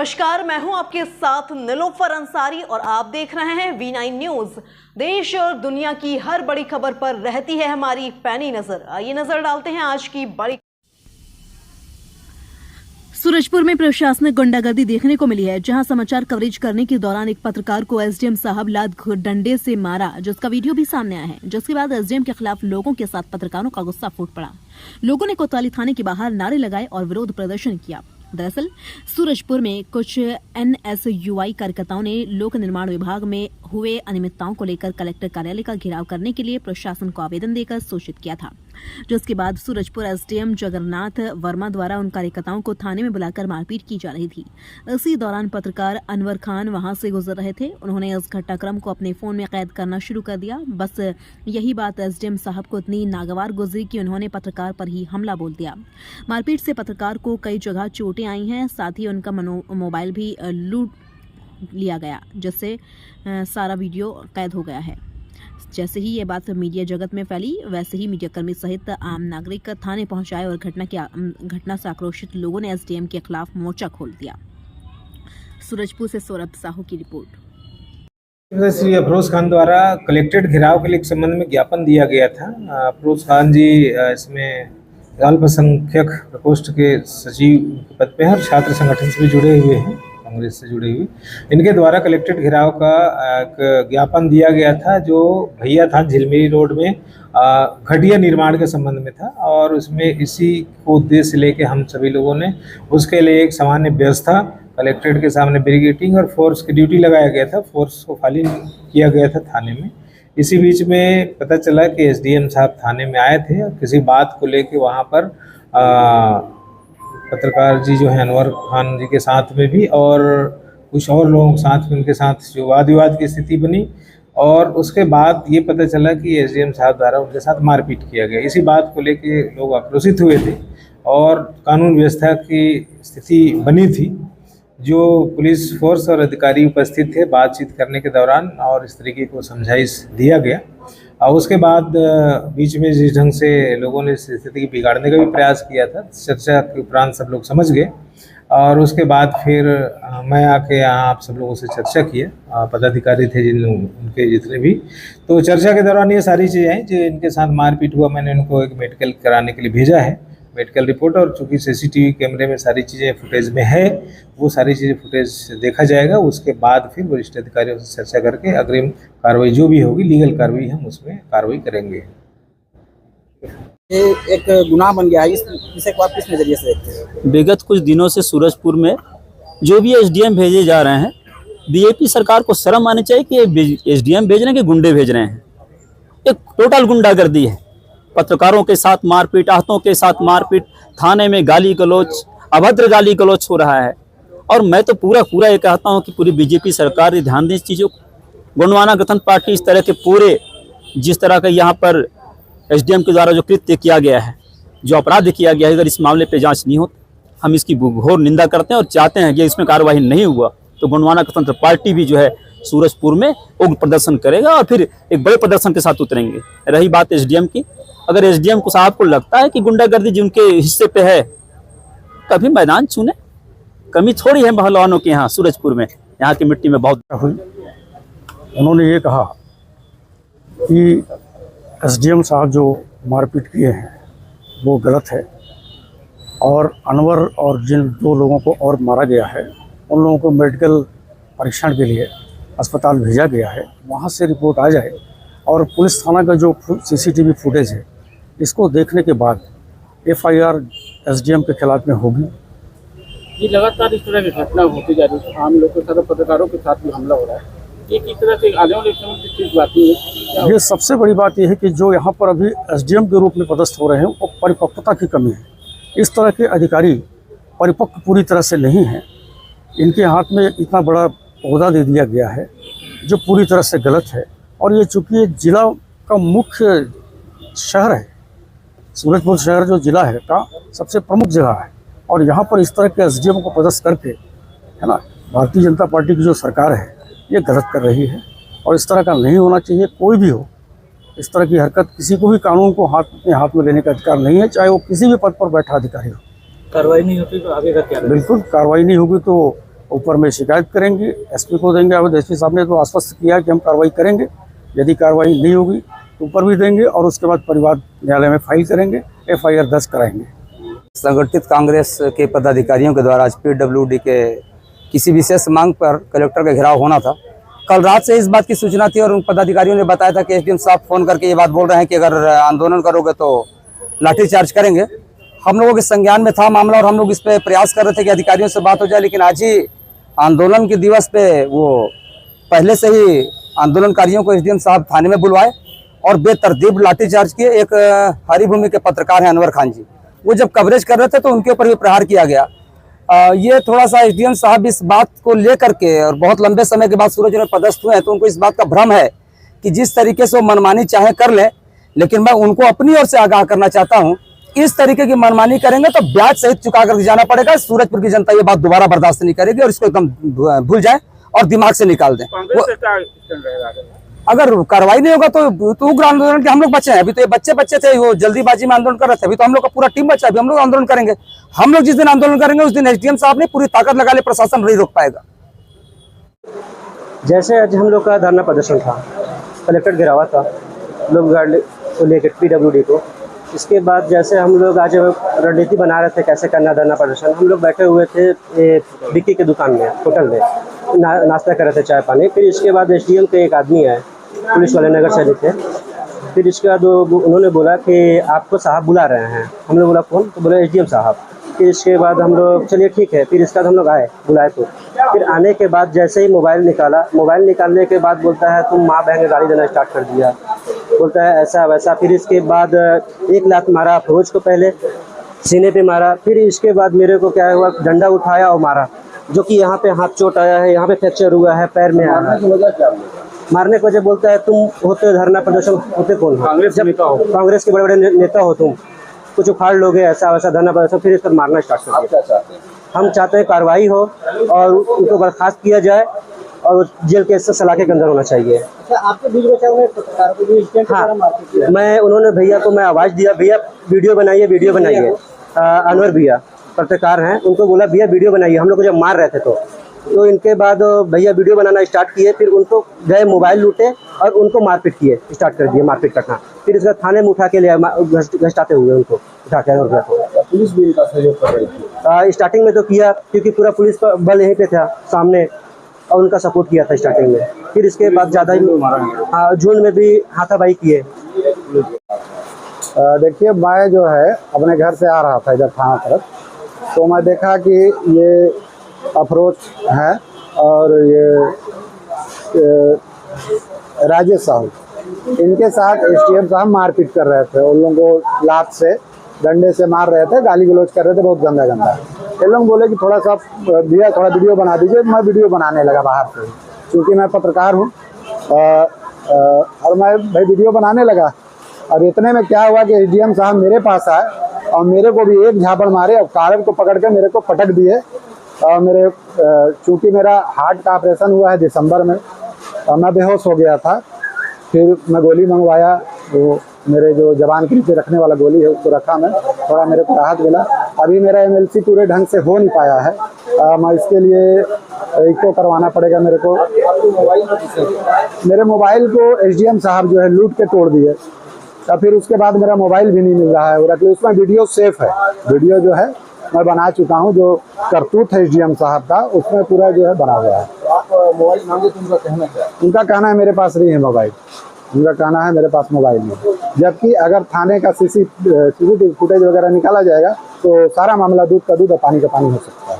नमस्कार, मैं हूं आपके साथ निलोफर अंसारी और आप देख रहे हैं V9 न्यूज। देश और दुनिया की हर बड़ी खबर पर रहती है हमारी पैनी नजर। आइए नजर डालते हैं आज की बड़ी। सूरजपुर में प्रशासनिक गुंडागर्दी देखने को मिली है, जहां समाचार कवरेज करने के दौरान एक पत्रकार को एसडीएम साहब लात डंडे से मारा, जिसका वीडियो भी सामने आया है। जिसके बाद एसडीएम के खिलाफ लोगों के साथ पत्रकारों का गुस्सा फूट पड़ा। लोगों ने कोतवाली थाने के बाहर नारे लगाए और विरोध प्रदर्शन किया। दरअसल सूरजपुर में कुछ एनएसयूआई कार्यकर्ताओं ने लोक निर्माण विभाग में हुए अनियमितताओं को लेकर कलेक्टर कार्यालय का घेराव करने के लिए प्रशासन को आवेदन देकर सूचित किया था, जिसके बाद सूरजपुर एसडीएम जगन्नाथ वर्मा द्वारा उन कार्यकर्ताओं को थाने में बुलाकर मारपीट की जा रही थी। इसी दौरान पत्रकार अनवर खान वहां से गुजर रहे थे। उन्होंने इस घटनाक्रम को अपने फोन में कैद करना शुरू कर दिया। बस यही बात एसडीएम साहब को इतनी नागवार गुजरी कि उन्होंने पत्रकार पर ही हमला बोल दिया। मारपीट से पत्रकार को कई जगह चोटें आई हैं, साथ ही उनका मोबाइल भी लूट लिया गया, जिससे सारा वीडियो कैद हो गया है। जैसे ही ये बात मीडिया जगत में फैली, वैसे ही मीडियाकर्मी सहित आम नागरिक थाने पहुंचाए और घटना से आक्रोशित लोगों ने एसडीएम के खिलाफ मोर्चा खोल दिया। सूरजपुर से सौरभ साहू की रिपोर्ट। श्री अफरोज खान द्वारा कलेक्ट्रेट घेराव के लिए संबंध में ज्ञापन दिया गया था। अफरोज खान जी इसमें अल्पसंख्यक प्रकोष्ठ के सचिव पद पे हैं और छात्र संगठन से भी जुड़े हुए हैं, कांग्रेस से जुड़े हुए। इनके द्वारा कलेक्ट्रेट घेराव का एक ज्ञापन दिया गया था, जो भैया था झिलमिली रोड में घटिया निर्माण के संबंध में था, और उसमें इसी को उद्देश्य लेके हम सभी लोगों ने उसके लिए एक सामान्य व्यवस्था कलेक्ट्रेट के सामने बैरिकेडिंग और फोर्स की ड्यूटी लगाया गया था। फोर्स को खाली किया गया था थाने में। इसी बीच में पता चला कि एसडीएम साहब थाने में आए थे और किसी बात को लेके वहाँ पर पत्रकार जी जो हैं अनवर खान जी के साथ में भी और कुछ और लोगों के साथ में उनके साथ जो वाद विवाद की स्थिति बनी, और उसके बाद ये पता चला कि एसडीएम साहब द्वारा उनके साथ मारपीट किया गया। इसी बात को लेके लोग आक्रोशित हुए थे और कानून व्यवस्था की स्थिति बनी थी। जो पुलिस फोर्स और अधिकारी उपस्थित थे बातचीत करने के दौरान, और इस तरीके को समझाइश दिया गया। और उसके बाद बीच में जिस ढंग से लोगों ने स्थिति बिगाड़ने का भी प्रयास किया था, चर्चा के उपरांत सब लोग समझ गए, और उसके बाद फिर मैं आके यहाँ आप सब लोगों से चर्चा किया। पदाधिकारी थे जिन उनके जितने भी, तो चर्चा के दौरान ये सारी चीज़ें हैं जो इनके साथ मारपीट हुआ। मैंने उनको एक मेडिकल कराने के लिए भेजा है, मेडिकल रिपोर्ट, और चूँकि सीसीटीवी कैमरे में सारी चीज़ें फुटेज में है, वो सारी चीज़ें फुटेज देखा जाएगा। उसके बाद फिर वरिष्ठ अधिकारियों से चर्चा करके अग्रिम कार्रवाई जो भी होगी, लीगल कार्रवाई हम उसमें कार्रवाई करेंगे। ये एक गुनाह बन गया है, इसे आप किस नज़रिए से देखते हैं? विगत कुछ दिनों से सूरजपुर में जो भी एसडीएम भेजे जा रहे हैं, बीजेपी सरकार को शर्म आनी चाहिए कि एसडीएम भेज रहे हैं कि गुंडे भेज रहे हैं। एक टोटल गुंडागर्दी है। पत्रकारों के साथ मारपीट, आहतों के साथ मारपीट, थाने में गाली गलौच, अभद्र गाली गलौच हो रहा है। और मैं तो पूरा ये कहता हूँ कि पूरी बीजेपी सरकार ध्यान दें इस चीज़ों को। गोंडवाना गठन पार्टी इस तरह के पूरे जिस तरह का यहाँ पर एसडीएम के द्वारा जो कृत्य किया गया है, जो अपराध किया गया है, अगर इस मामले पे जांच नहीं होती, हम इसकी घोर निंदा करते हैं और चाहते हैं कि इसमें कार्यवाही नहीं हुआ तो गोंडवाना गणतंत्र पार्टी भी जो है सूरजपुर में उग्र प्रदर्शन करेगा और फिर एक बड़े प्रदर्शन के साथ उतरेंगे। रही बात एसडीएम की, अगर एसडीएम को साहब को लगता है कि गुंडागर्दी जिनके हिस्से पे है, कभी मैदान चुने। कमी थोड़ी है पहलवानों के यहाँ सूरजपुर में, यहाँ की मिट्टी में बहुत हुई। उन्होंने ये कहा कि एसडीएम साहब जो मारपीट किए हैं वो गलत है, और अनवर और जिन दो लोगों को और मारा गया है उन लोगों को मेडिकल परीक्षण के लिए अस्पताल भेजा गया है। वहाँ से रिपोर्ट आ जाए और पुलिस थाना का जो सीसीटीवी फुटेज है, इसको देखने के बाद एफआईआर एसडीएम के खिलाफ में होगी। ये लगातार इस तरह की घटना होती जा रही है, आम लोगों के साथ, पत्रकारों के साथ भी हमला हो रहा है। एक इस तरह से आने वाले समय की चीज़ बात है। ये सबसे बड़ी बात यह है कि जो यहाँ पर अभी एसडीएम के रूप में पदस्थ हो रहे हैं वो परिपक्वता की कमी है। इस तरह के अधिकारी परिपक्व पूरी तरह से नहीं हैं। इनके हाथ में इतना बड़ा ओहदा दे दिया गया है जो पूरी तरह से गलत है। और ये चूँकि जिला का मुख्य शहर है, सूरजपुर शहर जो जिला है का सबसे प्रमुख जगह है, और यहाँ पर इस तरह के एसडीएम को पदस्थ करके, है ना, भारतीय जनता पार्टी की जो सरकार है ये गलत कर रही है, और इस तरह का नहीं होना चाहिए। कोई भी हो, इस तरह की हरकत, किसी को भी कानून को अपने हाथ में लेने का अधिकार नहीं है, चाहे वो किसी भी पद पर बैठा अधिकारी हो। कार्रवाई नहीं होती तो आगे का क्या? बिल्कुल कार्रवाई नहीं होगी तो ऊपर में शिकायत करेंगे, एसपी को देंगे। अब एसपी साहब ने तो आश्वस्त किया कि हम कार्रवाई करेंगे, यदि कार्रवाई नहीं होगी तो ऊपर भी देंगे और उसके बाद परिवार न्यायालय में फाइल करेंगे, FIR दर्ज कराएंगे। संगठित कांग्रेस के पदाधिकारियों के द्वारा आज PWD के किसी विशेष मांग पर कलेक्टर का घेराव होना था। कल रात से इस बात की सूचना थी और उन पदाधिकारियों ने बताया था कि SDM साहब फ़ोन करके ये बात बोल रहे हैं कि अगर आंदोलन करोगे तो लाठीचार्ज करेंगे। हम लोगों के संज्ञान में था मामला और हम लोग इस पे प्रयास कर रहे थे कि अधिकारियों से बात हो जाए, लेकिन आज ही आंदोलन के दिवस पे वो पहले से ही आंदोलनकारियों को SDM साहब थाने में बुलवाए और बेतरतीब लाठीचार्ज किए। एक हरिभूमि के पत्रकार हैं अनवर खान जी, वो जब कवरेज कर रहे थे तो उनके ऊपर भी प्रहार किया गया। ये थोड़ा सा SDM साहब इस बात को लेकर के और बहुत लंबे समय के बाद सूरज में पदस्थ हुए हैं, तो उनको इस बात का भ्रम है कि जिस तरीके से वो मनमानी चाहे कर ले, लेकिन मैं उनको अपनी ओर से आगाह करना चाहता हूं, इस तरीके की मनमानी करेंगे तो ब्याज सहित चुका कर जाना पड़ेगा। सूरजपुर की जनता ये बात दोबारा बर्दाश्त नहीं करेगी और इसको एकदम भूल जाए और दिमाग से निकाल दें। अगर कार्रवाई नहीं होगा तो उग्र आंदोलन के हम लोग बचे हैं। अभी तो ये बच्चे थे, वो जल्दीबाजी में आंदोलन कर रहे थे। अभी तो हम लोग का पूरा टीम बचा है, अभी हम लोग आंदोलन करेंगे। हम लोग जिस दिन आंदोलन करेंगे उस दिन SDM साहब ने पूरी ताकत लगा ले, प्रशासन नहीं रोक पाएगा। जैसे आज हम लोग का धरना प्रदर्शन था, कलेक्टर गिरावा था लोग गार्ड को लेकर PWD को। इसके बाद जैसे हम लोग आज रणनीति बना रहे थे कैसे करना धरना प्रदर्शन, हम लोग बैठे हुए थे विक्की के दुकान में, होटल में नाश्ता कर रहे थे, चाय पानी। फिर इसके बाद SDM के एक आदमी है, पुलिस वाले नगर से थे। फिर इसके बाद उन्होंने बोला कि आपको साहब बुला रहे हैं। हम लोग बोला कौन? तो बोला SDM साहब। फिर इसके बाद हम लोग चलिए ठीक है। फिर इसके बाद हम लोग आए, बुलाए तो फिर आने के बाद जैसे ही मोबाइल निकाला, मोबाइल निकालने के बाद बोलता है तुम माँ बहन गाली देना स्टार्ट कर दिया, बोलता है ऐसा वैसा। फिर इसके बाद 1 लात मारा फरोज को, पहले सीने पे मारा। फिर इसके बाद मेरे को क्या हुआ, डंडा उठाया और मारा, जो कि यहाँ पे हाथ चोट आया है, यहाँ पे फ्रैक्चर हुआ है, पैर में आया है। मारने की वजह बोलता है तुम होते धरना प्रदर्शन होते कौन हो? कांग्रेस के बड़े बड़े नेता हो, तुम कुछ उखाड़ लोगे, ऐसा वैसा धरना प्रदर्शन। फिर इस पर मारना स्टार्ट कर दिया। हम चाहते हैं कार्रवाई हो और उनको बर्खास्त किया जाए और जेल के सलाखे के अंदर होना चाहिए। आपके बीच में हाँ, मैं उन्होंने भैया को मैं आवाज़ दिया, भैया वीडियो बनाइए। अनवर भैया पत्रकार हैं, उनको बोला भैया वीडियो बनाइए। हम लोग को जब मार रहे थे तो इनके बाद भैया वीडियो बनाना स्टार्ट किए। फिर उनको गए मोबाइल लूटे और उनको मारपीट किए, स्टार्ट कर दिए मारपीट करना। फिर इसका थाने में उठा के ले घसटाते हुए उनको उठा के हो गया। पुलिस भी इनका सहयोग कर रही थी स्टार्टिंग में तो किया, क्योंकि पूरा पुलिस का बल यहीं पे था सामने और उनका सपोर्ट किया था स्टार्टिंग में। फिर इसके बाद ज़्यादा ही झुंड में भी हाथापाई किए। देखिए, मैं जो है अपने घर से आ रहा था इधर थाना तरफ, तो मैं देखा कि ये अफरोज है और ये राजेश साहू, इनके साथ SDM साहब मारपीट कर रहे थे। उन लोगों को लात से डंडे से मार रहे थे, गाली गलौज कर रहे थे, बहुत गंदा। ये लोग बोले कि थोड़ा सा भैया थोड़ा वीडियो बना दीजिए। मैं वीडियो बनाने लगा बाहर से, क्योंकि मैं पत्रकार हूँ और मैं भाई वीडियो बनाने लगा। और इतने में क्या हुआ कि SDM साहब मेरे पास आए और मेरे को भी एक झापड़ मारे और कालर को पकड़ के मेरे को पटक दिए। और मेरे चूँकि मेरा हार्ट का ऑपरेशन हुआ है दिसंबर में और मैं बेहोश हो गया था। फिर मैं गोली मंगवाया, वो मेरे जो जवान के नीचे रखने वाला गोली है उसको रखा मैं, थोड़ा मेरे को राहत मिला। अभी मेरा MLC पूरे ढंग से हो नहीं पाया है। मैं इसके लिए इको करवाना पड़ेगा मेरे को। मेरे मोबाइल को SDM साहब जो है लूट के तोड़ दिए और फिर उसके बाद मेरा मोबाइल भी नहीं मिल रहा है। और उसमें वीडियो सेफ है, वीडियो जो है मैं बना चुका हूं, जो करतूत है SDM साहब का उसमें पूरा जो है बना हुआ है। आप मोबाइल मांगे तो उनका कहना क्या है? उनका कहना है मेरे पास नहीं है मोबाइल, उनका कहना है मेरे पास मोबाइल नहीं। जबकि अगर थाने का CCTV फुटेज वगैरह निकाला जाएगा तो सारा मामला दूध का दूध और पानी का पानी हो सकता है।